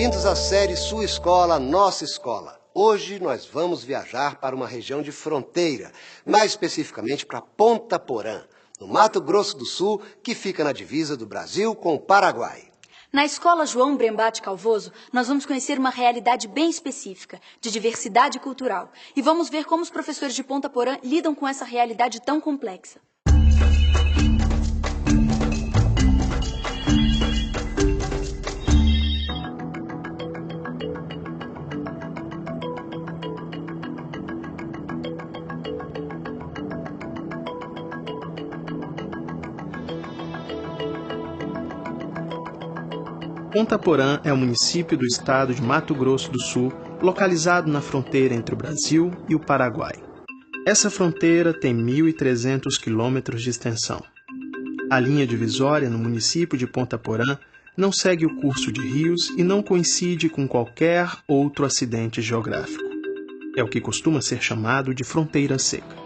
Bem-vindos à série Sua Escola, Nossa Escola. Hoje nós vamos viajar para uma região de fronteira, mais especificamente para Ponta Porã, no Mato Grosso do Sul, que fica na divisa do Brasil com o Paraguai. Na escola João Brembate Calvoso, nós vamos conhecer uma realidade bem específica, de diversidade cultural. E vamos ver como os professores de Ponta Porã lidam com essa realidade tão complexa. Ponta Porã é um município do estado de Mato Grosso do Sul, localizado na fronteira entre o Brasil e o Paraguai. Essa fronteira tem 1.300 quilômetros de extensão. A linha divisória no município de Ponta Porã não segue o curso de rios e não coincide com qualquer outro acidente geográfico. É o que costuma ser chamado de fronteira seca.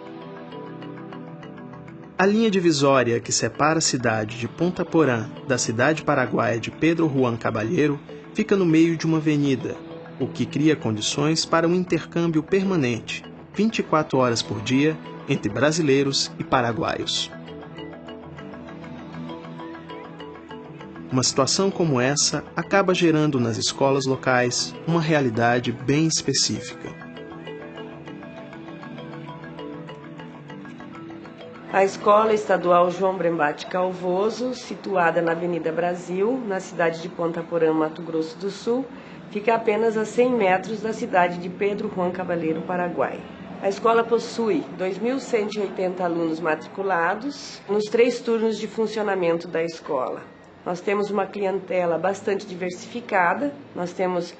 A linha divisória que separa a cidade de Ponta Porã da cidade paraguaia de Pedro Juan Caballero fica no meio de uma avenida, o que cria condições para um intercâmbio permanente, 24 horas por dia, entre brasileiros e paraguaios. Uma situação como essa acaba gerando nas escolas locais uma realidade bem específica. A Escola Estadual João Brembate Calvoso, situada na Avenida Brasil, na cidade de Ponta Porã, Mato Grosso do Sul, fica apenas a 100 metros da cidade de Pedro Juan Caballero, Paraguai. A escola possui 2.180 alunos matriculados nos 3 turnos de funcionamento da escola. Nós temos uma clientela bastante diversificada, nós temos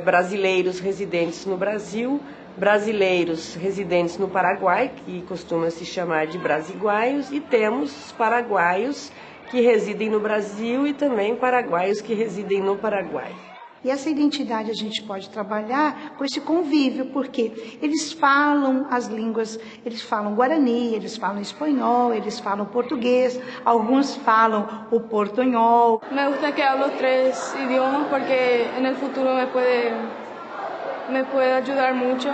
brasileiros residentes no Brasil, brasileiros residentes no Paraguai, que costuma se chamar de brasiguaios, e temos paraguaios que residem no Brasil e também paraguaios que residem no Paraguai. E essa identidade a gente pode trabalhar com esse convívio, porque eles falam as línguas, eles falam guarani, eles falam espanhol, eles falam português, alguns falam o portunhol. Me gusta que hablo 3 idiomas porque no futuro me pode ajudar muito.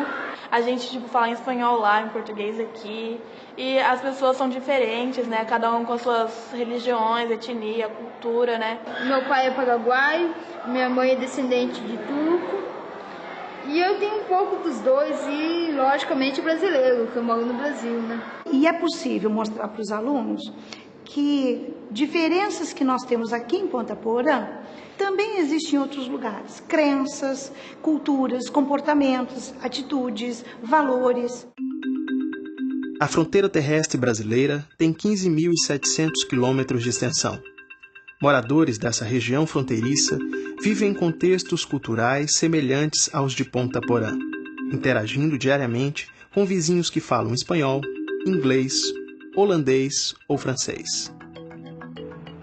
A gente fala em espanhol lá, em português aqui, e as pessoas são diferentes, né? Cada um com as suas religiões, etnia, cultura, né? Meu pai é paraguaio, minha mãe é descendente de turco, e eu tenho um pouco dos dois e, logicamente, brasileiro, que eu moro no Brasil, né? E é possível mostrar para os alunos que diferenças que nós temos aqui em Ponta Porã também existem em outros lugares. Crenças, culturas, comportamentos, atitudes, valores. A fronteira terrestre brasileira tem 15.700 quilômetros de extensão. Moradores dessa região fronteiriça vivem em contextos culturais semelhantes aos de Ponta Porã, interagindo diariamente com vizinhos que falam espanhol, inglês, holandês ou francês.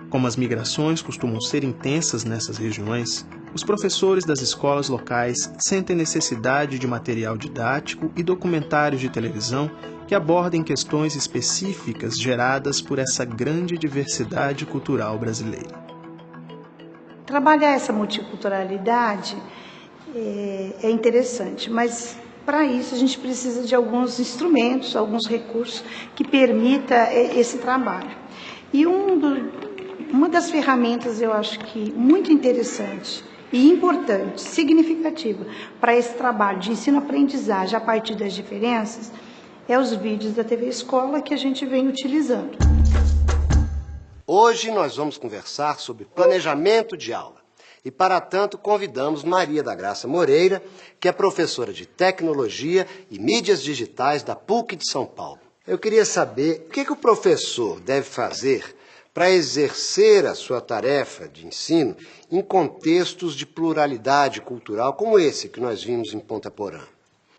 Como as migrações costumam ser intensas nessas regiões, os professores das escolas locais sentem necessidade de material didático e documentários de televisão que abordem questões específicas geradas por essa grande diversidade cultural brasileira. Trabalhar essa multiculturalidade é interessante, mas para isso a gente precisa de alguns instrumentos, alguns recursos que permita esse trabalho. E uma das ferramentas, eu acho que muito interessante e importante, significativa para esse trabalho de ensino-aprendizagem a partir das diferenças, é os vídeos da TV Escola que a gente vem utilizando. Hoje nós vamos conversar sobre planejamento de aula. E para tanto convidamos Maria da Graça Moreira, que é professora de Tecnologia e Mídias Digitais da PUC de São Paulo. Eu queria saber o que o professor deve fazer para exercer a sua tarefa de ensino em contextos de pluralidade cultural como esse que nós vimos em Ponta Porã.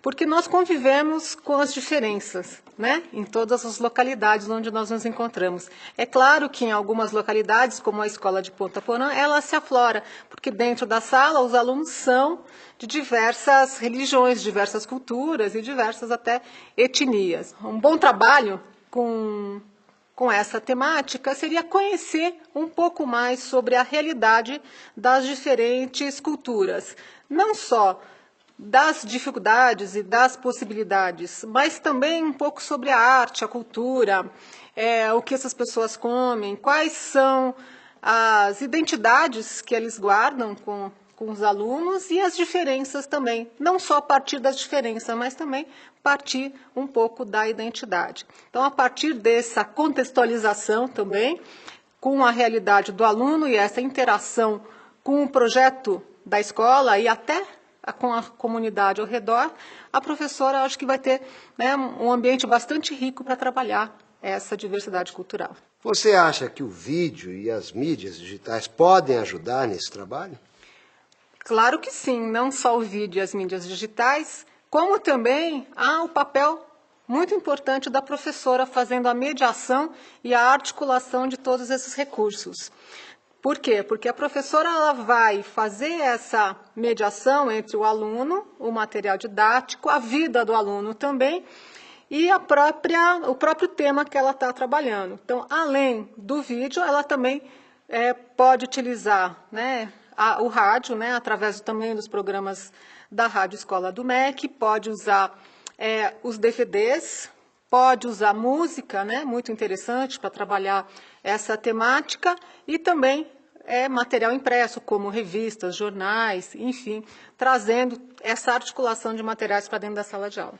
Porque nós convivemos com as diferenças, né? Em todas as localidades onde nós nos encontramos. É claro que em algumas localidades, como a escola de Ponta Porã, ela se aflora, porque dentro da sala os alunos são de diversas religiões, diversas culturas e diversas até etnias. Um bom trabalho com com essa temática seria conhecer um pouco mais sobre a realidade das diferentes culturas, não só das dificuldades e das possibilidades, mas também um pouco sobre a arte, a cultura, o que essas pessoas comem, quais são as identidades que eles guardam com os alunos e as diferenças também, não só a partir das diferenças, mas também partir um pouco da identidade. Então, a partir dessa contextualização também, com a realidade do aluno e essa interação com o projeto da escola e até com a comunidade ao redor, a professora acho que vai ter, né, um ambiente bastante rico para trabalhar essa diversidade cultural. Você acha que o vídeo e as mídias digitais podem ajudar nesse trabalho? Claro que sim, não só o vídeo e as mídias digitais, como também há o papel muito importante da professora fazendo a mediação e a articulação de todos esses recursos. Por quê? Porque a professora ela vai fazer essa mediação entre o aluno, o material didático, a vida do aluno também, e o próprio tema que ela está trabalhando. Então, além do vídeo, ela também pode utilizar, né, o rádio, né, através também dos programas da Rádio Escola do MEC, pode usar os DVDs, pode usar música, né, muito interessante para trabalhar essa temática, e também material impresso, como revistas, jornais, enfim, trazendo essa articulação de materiais para dentro da sala de aula.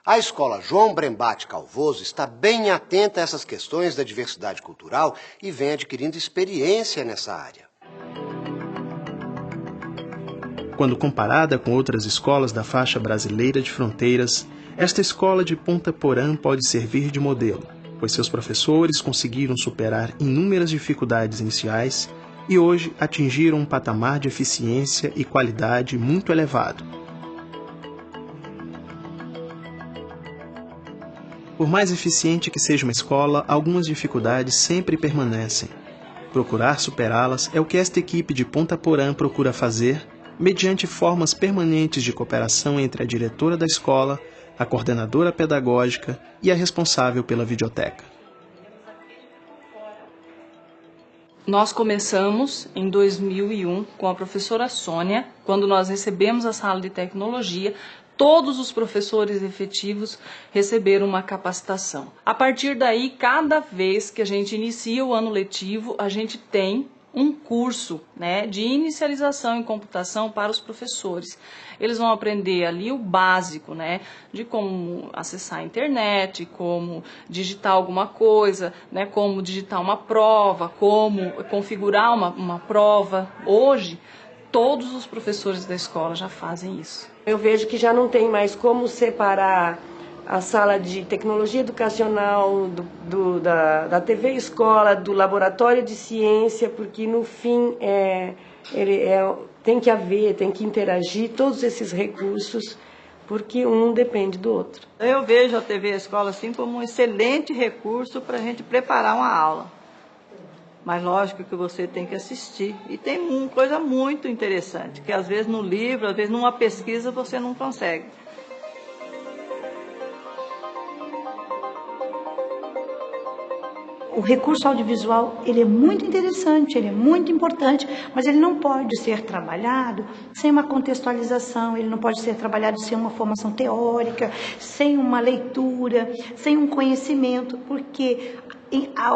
A escola João Brembate Calvoso está bem atenta a essas questões da diversidade cultural e vem adquirindo experiência nessa área. Quando comparada com outras escolas da faixa brasileira de fronteiras, esta escola de Ponta Porã pode servir de modelo, pois seus professores conseguiram superar inúmeras dificuldades iniciais e hoje atingiram um patamar de eficiência e qualidade muito elevado. Por mais eficiente que seja uma escola, algumas dificuldades sempre permanecem. Procurar superá-las é o que esta equipe de Ponta Porã procura fazer, mediante formas permanentes de cooperação entre a diretora da escola, a coordenadora pedagógica e a responsável pela videoteca. Nós começamos em 2001 com a professora Sônia, quando nós recebemos a sala de tecnologia. Todos os professores efetivos receberam uma capacitação. A partir daí, cada vez que a gente inicia o ano letivo, a gente tem um curso, né, de inicialização em computação para os professores. Eles vão aprender ali o básico, né, de como acessar a internet, como digitar alguma coisa, né, como digitar uma prova, como configurar uma prova. Hoje, todos os professores da escola já fazem isso. Eu vejo que já não tem mais como separar a sala de tecnologia educacional da TV Escola, do laboratório de ciência, porque no fim tem que haver, tem que interagir todos esses recursos, porque um depende do outro. Eu vejo a TV Escola assim como um excelente recurso para a gente preparar uma aula. Mas lógico que você tem que assistir. E tem uma coisa muito interessante, que às vezes no livro, às vezes numa pesquisa você não consegue. O recurso audiovisual, ele é muito interessante, ele é muito importante, mas ele não pode ser trabalhado sem uma contextualização, ele não pode ser trabalhado sem uma formação teórica, sem uma leitura, sem um conhecimento, porque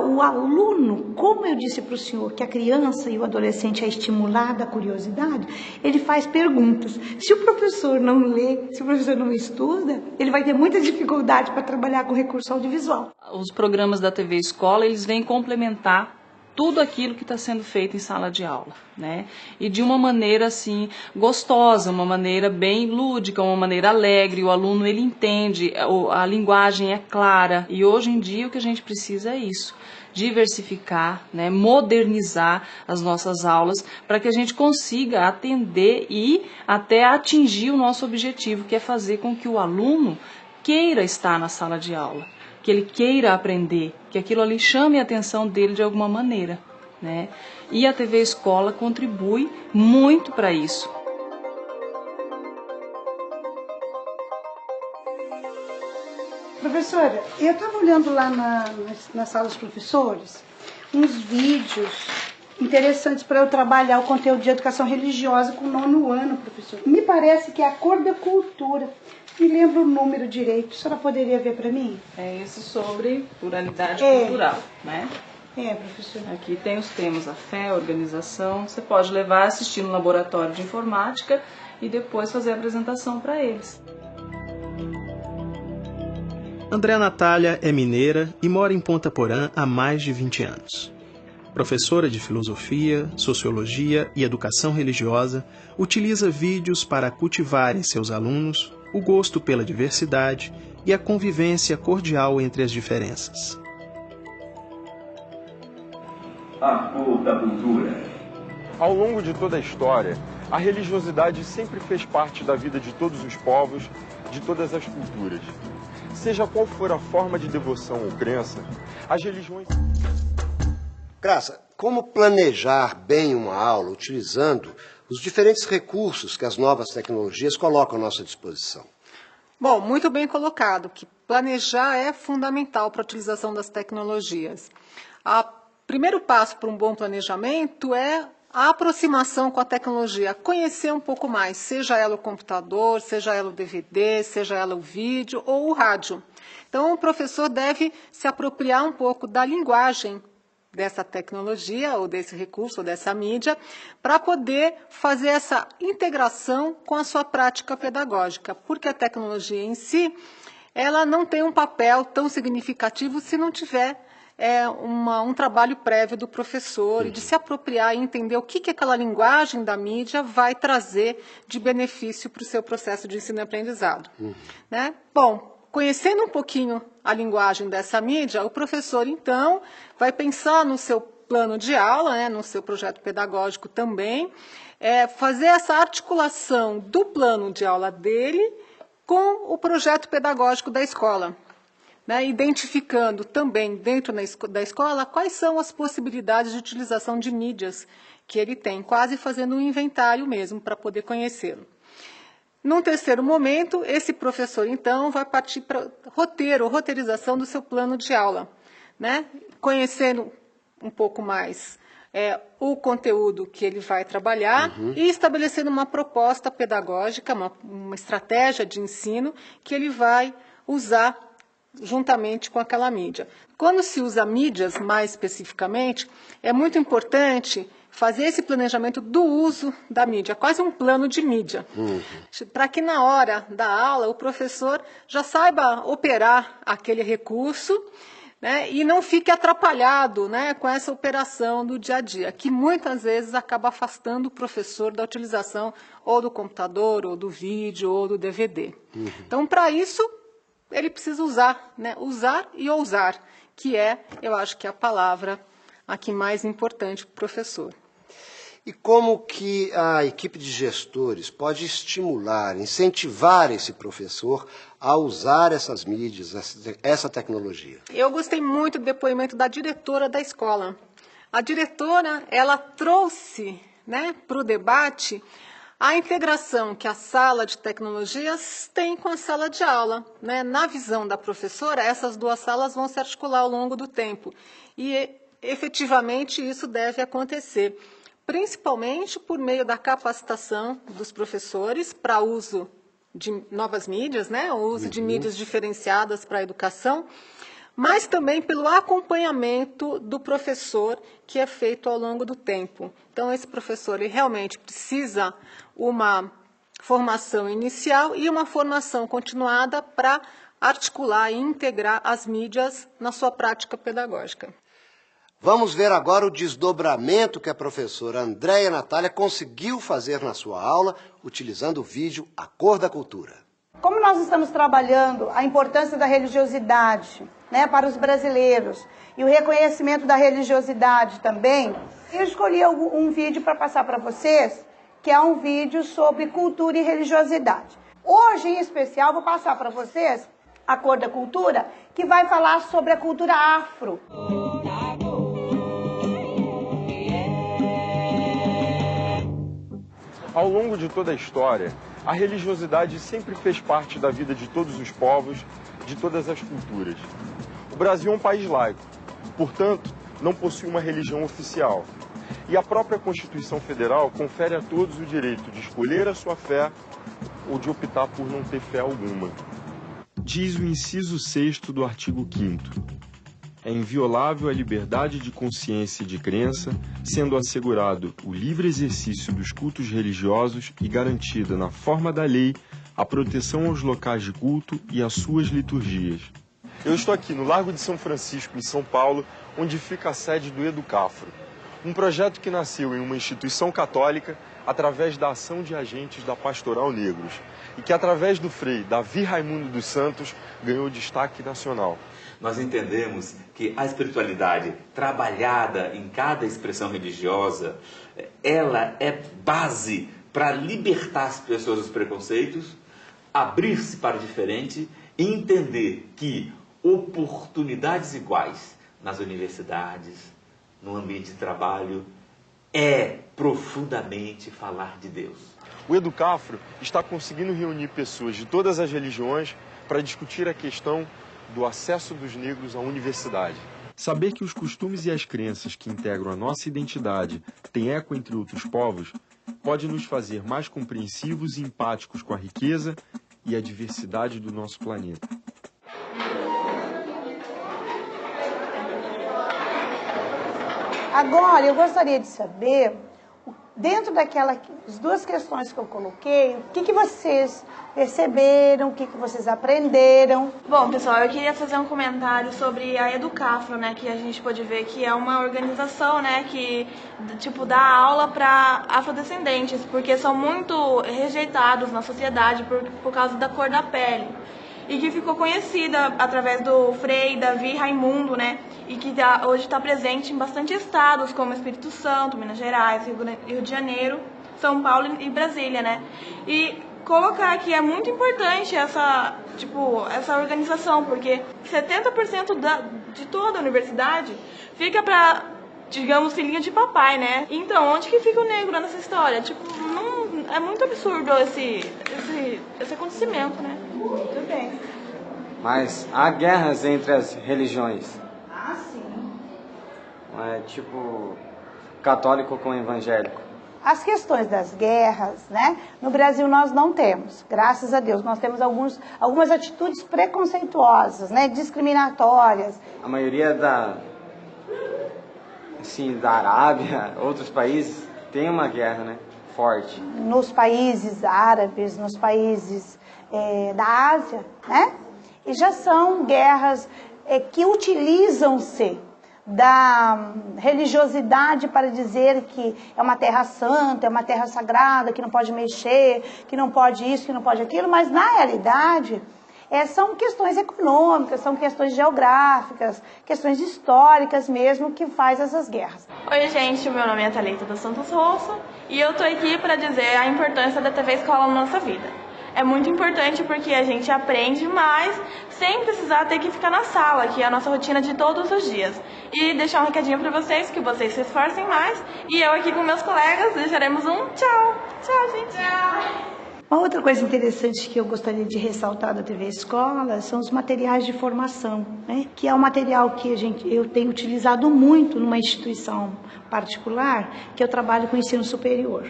o aluno, como eu disse para o senhor, que a criança e o adolescente é estimulada a curiosidade, ele faz perguntas. Se o professor não lê, se o professor não estuda, ele vai ter muita dificuldade para trabalhar com recurso audiovisual. Os programas da TV Escola, eles vêm complementar tudo aquilo que está sendo feito em sala de aula, né? E de uma maneira assim gostosa, uma maneira bem lúdica, uma maneira alegre. O aluno ele entende, a linguagem é clara. E hoje em dia o que a gente precisa é isso: diversificar, né? Modernizar as nossas aulas para que a gente consiga atender e até atingir o nosso objetivo, que é fazer com que o aluno queira estar na sala de aula, que ele queira aprender, que aquilo ali chame a atenção dele de alguma maneira, né? E a TV Escola contribui muito para isso. Professora, eu estava olhando lá na sala dos professores uns vídeos interessantes para eu trabalhar o conteúdo de educação religiosa com o 9º ano, professor. Me parece que é a cor da cultura. Me lembro o número direito. A senhora poderia ver para mim? É esse sobre pluralidade cultural, né? É, professor. Aqui tem os temas, a fé, a organização. Você pode levar, assistir no laboratório de informática e depois fazer a apresentação para eles. Andréa Natália é mineira e mora em Ponta Porã há mais de 20 anos. Professora de filosofia, sociologia e educação religiosa, utiliza vídeos para cultivar em seus alunos o gosto pela diversidade e a convivência cordial entre as diferenças. A cor da cultura. Ao longo de toda a história, a religiosidade sempre fez parte da vida de todos os povos, de todas as culturas. Seja qual for a forma de devoção ou crença, as religiões... Graça, como planejar bem uma aula utilizando os diferentes recursos que as novas tecnologias colocam à nossa disposição? Bom, muito bem colocado, que planejar é fundamental para a utilização das tecnologias. O primeiro passo para um bom planejamento é a aproximação com a tecnologia, conhecer um pouco mais, seja ela o computador, seja ela o DVD, seja ela o vídeo ou o rádio. Então, o professor deve se apropriar um pouco da linguagem dessa tecnologia, ou desse recurso, ou dessa mídia, para poder fazer essa integração com a sua prática pedagógica, porque a tecnologia em si, ela não tem um papel tão significativo se não tiver um trabalho prévio do professor, e de se apropriar e entender o que aquela linguagem da mídia vai trazer de benefício para o seu processo de ensino e aprendizado. Né? Bom, conhecendo um pouquinho a linguagem dessa mídia, o professor, então, vai pensar no seu plano de aula, né, no seu projeto pedagógico também, fazer essa articulação do plano de aula dele com o projeto pedagógico da escola, né, identificando também dentro da escola quais são as possibilidades de utilização de mídias que ele tem, quase fazendo um inventário mesmo para poder conhecê-lo. Num terceiro momento, esse professor, então, vai partir para roteirização do seu plano de aula, né? Conhecendo um pouco mais o conteúdo que ele vai trabalhar e estabelecendo uma proposta pedagógica, uma estratégia de ensino que ele vai usar juntamente com aquela mídia. Quando se usa mídias, mais especificamente, é muito importante fazer esse planejamento do uso da mídia, quase um plano de mídia, para que na hora da aula o professor já saiba operar aquele recurso, né, e não fique atrapalhado, né, com essa operação do dia a dia, que muitas vezes acaba afastando o professor da utilização ou do computador, ou do vídeo, ou do DVD. Então, para isso, ele precisa usar, né, usar e ousar, que eu acho que é a palavra aqui mais importante para o professor. E como que a equipe de gestores pode estimular, incentivar esse professor a usar essas mídias, essa tecnologia? Eu gostei muito do depoimento da diretora da escola. A diretora, ela trouxe, né, para o debate a integração que a sala de tecnologias tem com a sala de aula, né? Na visão da professora, essas duas salas vão se articular ao longo do tempo. E, efetivamente, isso deve acontecer, principalmente por meio da capacitação dos professores para uso de novas mídias, né? O uso de mídias diferenciadas para a educação, mas também pelo acompanhamento do professor que é feito ao longo do tempo. Então, esse professor ele realmente precisa uma formação inicial e uma formação continuada para articular e integrar as mídias na sua prática pedagógica. Vamos ver agora o desdobramento que a professora Andréa Natália conseguiu fazer na sua aula, utilizando o vídeo A Cor da Cultura. Como nós estamos trabalhando a importância da religiosidade, né, para os brasileiros, e o reconhecimento da religiosidade também, eu escolhi um vídeo para passar para vocês, que é um vídeo sobre cultura e religiosidade. Hoje, em especial, vou passar para vocês A Cor da Cultura, que vai falar sobre a cultura afro. Ao longo de toda a história, a religiosidade sempre fez parte da vida de todos os povos, de todas as culturas. O Brasil é um país laico, portanto, não possui uma religião oficial. E a própria Constituição Federal confere a todos o direito de escolher a sua fé ou de optar por não ter fé alguma. Diz o inciso 6º do artigo 5º. É inviolável a liberdade de consciência e de crença, sendo assegurado o livre exercício dos cultos religiosos e garantida, na forma da lei, a proteção aos locais de culto e às suas liturgias. Eu estou aqui no Largo de São Francisco, em São Paulo, onde fica a sede do Educafro, um projeto que nasceu em uma instituição católica através da ação de agentes da Pastoral Negros e que, através do frei Davi Raimundo dos Santos, ganhou destaque nacional. Nós entendemos que a espiritualidade trabalhada em cada expressão religiosa, ela é base para libertar as pessoas dos preconceitos, abrir-se para o diferente e entender que oportunidades iguais nas universidades, no ambiente de trabalho, é profundamente falar de Deus. O Educafro está conseguindo reunir pessoas de todas as religiões para discutir a questão do acesso dos negros à universidade. Saber que os costumes e as crenças que integram a nossa identidade têm eco entre outros povos pode nos fazer mais compreensivos e empáticos com a riqueza e a diversidade do nosso planeta. Agora, eu gostaria de saber, dentro daquelas duas questões que eu coloquei, o que vocês perceberam, o que vocês aprenderam? Bom, pessoal, eu queria fazer um comentário sobre a Educafro, né, que a gente pode ver que é uma organização, né, que, tipo, dá aula para afrodescendentes, porque são muito rejeitados na sociedade por causa da cor da pele. E que ficou conhecida através do frei Davi Raimundo, né? E que hoje está presente em bastante estados, como Espírito Santo, Minas Gerais, Rio de Janeiro, São Paulo e Brasília, né? E colocar que é muito importante essa organização, porque 70% de toda a universidade fica para, digamos, filhinho de papai, né? Então, onde que fica o negro nessa história? Tipo, não, é muito absurdo esse acontecimento, né? Muito bem. Mas há guerras entre as religiões. Ah, sim. É tipo católico com evangélico. As questões das guerras, né? No Brasil nós não temos, graças a Deus. Nós temos algumas atitudes preconceituosas, né? Discriminatórias. A maioria da Arábia, outros países, tem uma guerra, né? Forte. Nos países árabes, nos países da Ásia, né? E já são guerras que utilizam-se da religiosidade para dizer que é uma terra santa, é uma terra sagrada, que não pode mexer, que não pode isso, que não pode aquilo, mas na realidade são questões econômicas, são questões geográficas, questões históricas mesmo que faz essas guerras. Oi gente, meu nome é Thalita dos Santos Rosso e eu tô aqui para dizer a importância da TV Escola na nossa vida. É muito importante porque a gente aprende mais sem precisar ter que ficar na sala, que é a nossa rotina de todos os dias. E deixar um recadinho para vocês, que vocês se esforcem mais. E eu aqui com meus colegas deixaremos um tchau. Tchau, gente. Tchau. Uma outra coisa interessante que eu gostaria de ressaltar da TV Escola são os materiais de formação, né? Que é um material que eu tenho utilizado muito numa instituição particular, que eu trabalho com ensino superior.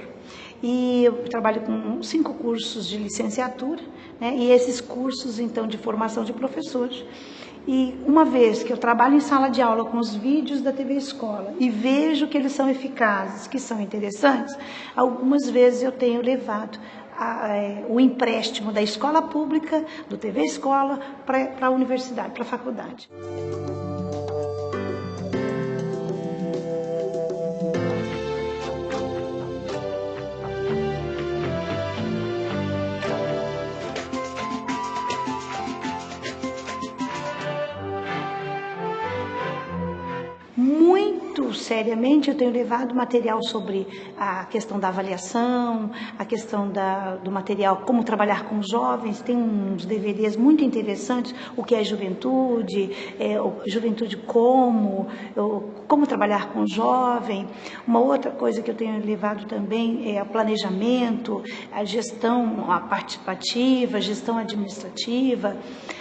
E eu trabalho com 5 cursos de licenciatura, né? E esses cursos, então, de formação de professores. E uma vez que eu trabalho em sala de aula com os vídeos da TV Escola e vejo que eles são eficazes, que são interessantes, algumas vezes eu tenho levado o empréstimo da escola pública, do TV Escola, para a universidade, para a faculdade. Muitos seriamente, eu tenho levado material sobre a questão da avaliação, a questão do material, como trabalhar com jovens. Tem uns DVDs muito interessantes, o que é juventude, juventude como trabalhar com jovem. Uma outra coisa que eu tenho levado também é o planejamento, a gestão participativa, a gestão administrativa,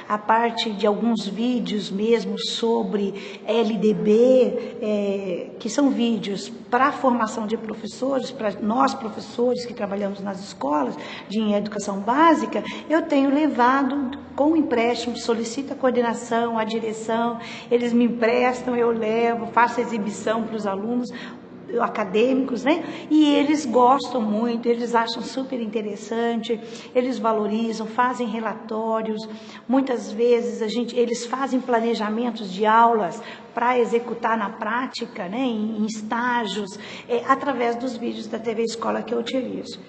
a parte de alguns vídeos mesmo sobre LDB, que são vídeos para a formação de professores, para nós professores que trabalhamos nas escolas de educação básica. Eu tenho levado com empréstimo, solicito a coordenação, a direção, eles me emprestam, eu levo, faço exibição para os alunos acadêmicos, né? E eles gostam muito, eles acham super interessante, eles valorizam, fazem relatórios. Muitas vezes eles fazem planejamentos de aulas para executar na prática, né? Em estágios, através dos vídeos da TV Escola que eu utilizo.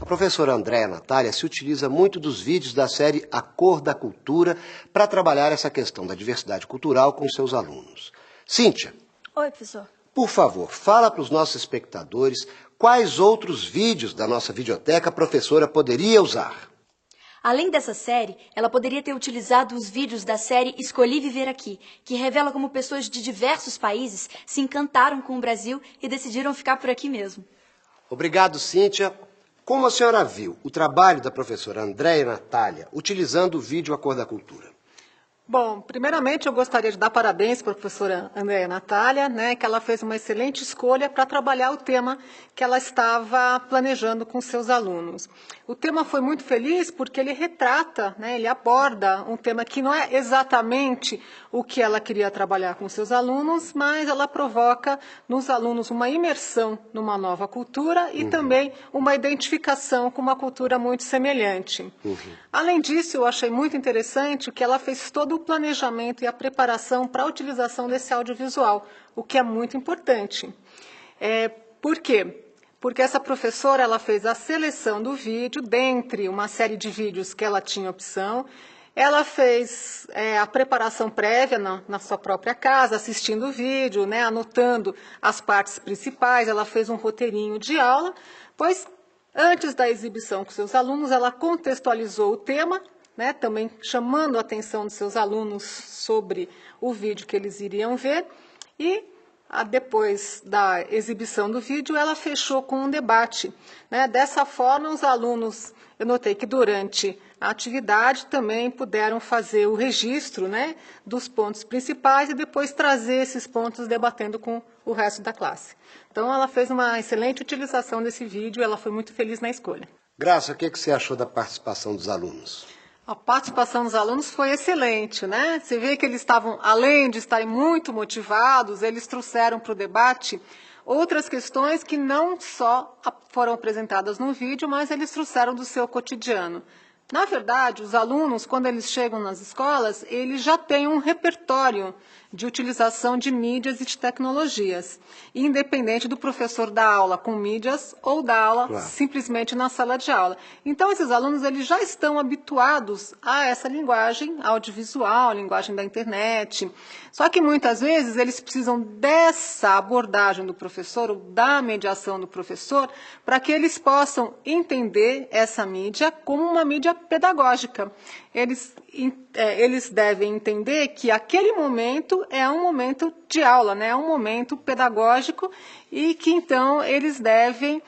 A professora Andréia Natália se utiliza muito dos vídeos da série A Cor da Cultura para trabalhar essa questão da diversidade cultural com seus alunos. Cíntia. Oi, professor. Por favor, fala para os nossos espectadores quais outros vídeos da nossa videoteca a professora poderia usar. Além dessa série, ela poderia ter utilizado os vídeos da série Escolhi Viver Aqui, que revela como pessoas de diversos países se encantaram com o Brasil e decidiram ficar por aqui mesmo. Obrigado, Cíntia. Como a senhora viu o trabalho da professora Andréia Natália utilizando o vídeo A Cor da Cultura? Bom, primeiramente eu gostaria de dar parabéns para a professora Andréia Natália, né, que ela fez uma excelente escolha para trabalhar o tema que ela estava planejando com seus alunos. O tema foi muito feliz porque ele retrata, né, ele aborda um tema que não é exatamente o que ela queria trabalhar com seus alunos, mas ela provoca nos alunos uma imersão numa nova cultura e também uma identificação com uma cultura muito semelhante. Além disso, eu achei muito interessante que ela fez todo o planejamento e a preparação para a utilização desse audiovisual, o que é muito importante. Por quê? Porque essa professora ela fez a seleção do vídeo, dentre uma série de vídeos que ela tinha opção. Ela fez a preparação prévia na sua própria casa, assistindo o vídeo, né, anotando as partes principais. Ela fez um roteirinho de aula, pois antes da exibição com seus alunos, ela contextualizou o tema, né, também chamando a atenção dos seus alunos sobre o vídeo que eles iriam ver. E depois da exibição do vídeo, ela fechou com um debate, né? Dessa forma, os alunos, eu notei que durante a atividade também puderam fazer o registro, né, dos pontos principais e depois trazer esses pontos debatendo com o resto da classe. Então, ela fez uma excelente utilização desse vídeo, ela foi muito feliz na escolha. Graça, o que você achou da participação dos alunos? A participação dos alunos foi excelente, né? Você vê que eles estavam, além de estarem muito motivados, eles trouxeram para o debate outras questões que não só foram apresentadas no vídeo, mas eles trouxeram do seu cotidiano. Na verdade, os alunos, quando eles chegam nas escolas, eles já têm um repertório de utilização de mídias e de tecnologias, independente do professor dar aula com mídias ou dar aula simplesmente na sala de aula. Então, esses alunos eles já estão habituados a essa linguagem audiovisual, linguagem da internet. Só que muitas vezes eles precisam dessa abordagem do professor, ou da mediação do professor, para que eles possam entender essa mídia como uma mídia pedagógica. Eles devem entender que aquele momento é um momento de aula, né? É um momento pedagógico e que então eles devem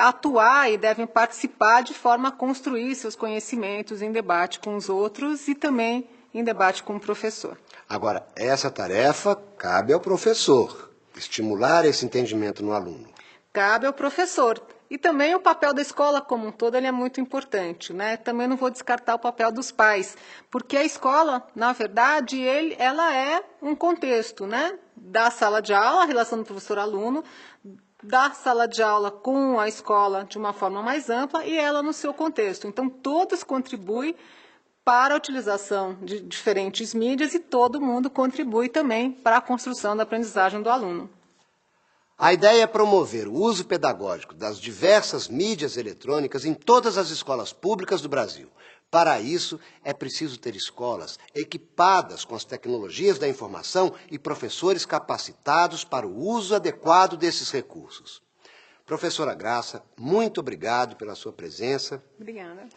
atuar e devem participar de forma a construir seus conhecimentos em debate com os outros e também em debate com o professor. Agora, essa tarefa cabe ao professor, estimular esse entendimento no aluno. Cabe ao professor. E também o papel da escola como um todo ele é muito importante, né? Também não vou descartar o papel dos pais, porque a escola, na verdade, ela é um contexto, né? Da sala de aula, a relação do professor-aluno, da sala de aula com a escola de uma forma mais ampla e ela no seu contexto. Então, todos contribuem para a utilização de diferentes mídias e todo mundo contribui também para a construção da aprendizagem do aluno. A ideia é promover o uso pedagógico das diversas mídias eletrônicas em todas as escolas públicas do Brasil, Para isso, é preciso ter escolas equipadas com as tecnologias da informação e professores capacitados para o uso adequado desses recursos. Professora Graça, muito obrigado pela sua presença. Obrigada.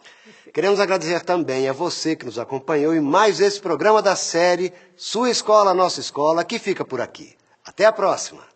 Queremos agradecer também a você que nos acompanhou em mais esse programa da série Sua Escola, Nossa Escola, que fica por aqui. Até a próxima!